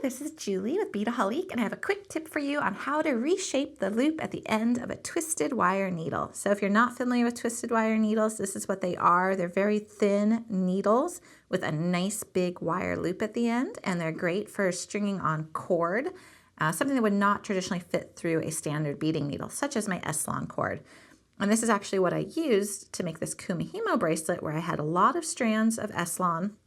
this is Julie with Beadaholique, and I have a quick tip for you on how to reshape the loop at the end of a twisted wire needle. So if you're not familiar with twisted wire needles, this is what they are. They're very thin needles with a nice big wire loop at the end, and they're great for stringing on cord, something that would not traditionally fit through a standard beading needle, such as my S-Lon cord. And this is actually what I used to make this Kumihimo bracelet, where I had a lot of strands of S-Lon,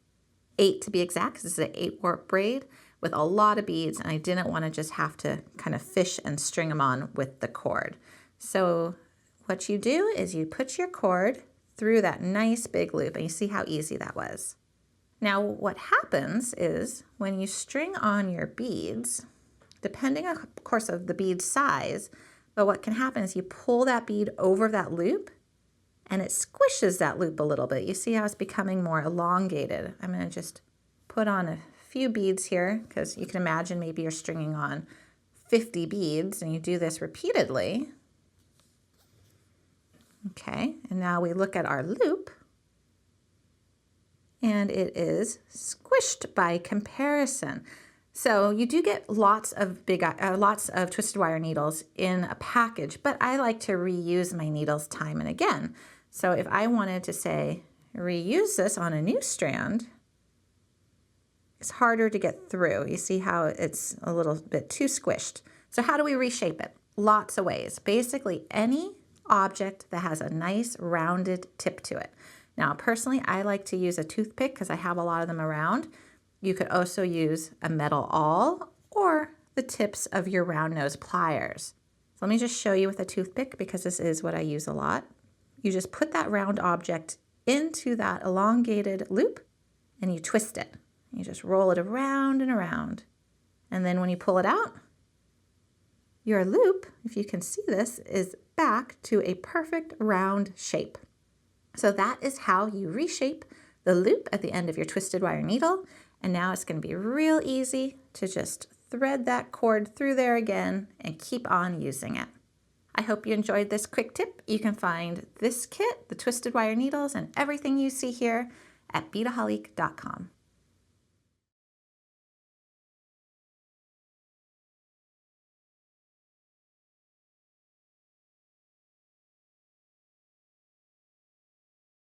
8 to be exact, because this is an 8 warp braid with a lot of beads, and I didn't want to just have to kind of fish and string them on with the cord. So what you do is you put your cord through that nice big loop, and you see how easy that was. Now what happens is when you string on your beads, depending on, of course, of the bead size, but what can happen is you pull that bead over that loop and it squishes that loop a little bit. You see how it's becoming more elongated. I'm going to just put on a few beads here, because you can imagine maybe you're stringing on 50 beads and you do this repeatedly. Okay, and now we look at our loop and it is squished by comparison. So you do get lots of twisted wire needles in a package, but I like to reuse my needles time and again. So if I wanted to say reuse this on a new strand, it's harder to get through. You see how it's a little bit too squished. So how do we reshape it? Lots of ways. Basically any object that has a nice rounded tip to it. Now personally, I like to use a toothpick because I have a lot of them around. You could also use a metal awl or the tips of your round nose pliers. So let me just show you with a toothpick, because this is what I use a lot. You just put that round object into that elongated loop and you twist it. You just roll it around and around. And then when you pull it out, your loop, if you can see this, is back to a perfect round shape. So that is how you reshape the loop at the end of your twisted wire needle. And now it's going to be real easy to just thread that cord through there again and keep on using it. I hope you enjoyed this quick tip. You can find this kit, the twisted wire needles, and everything you see here at beadaholique.com.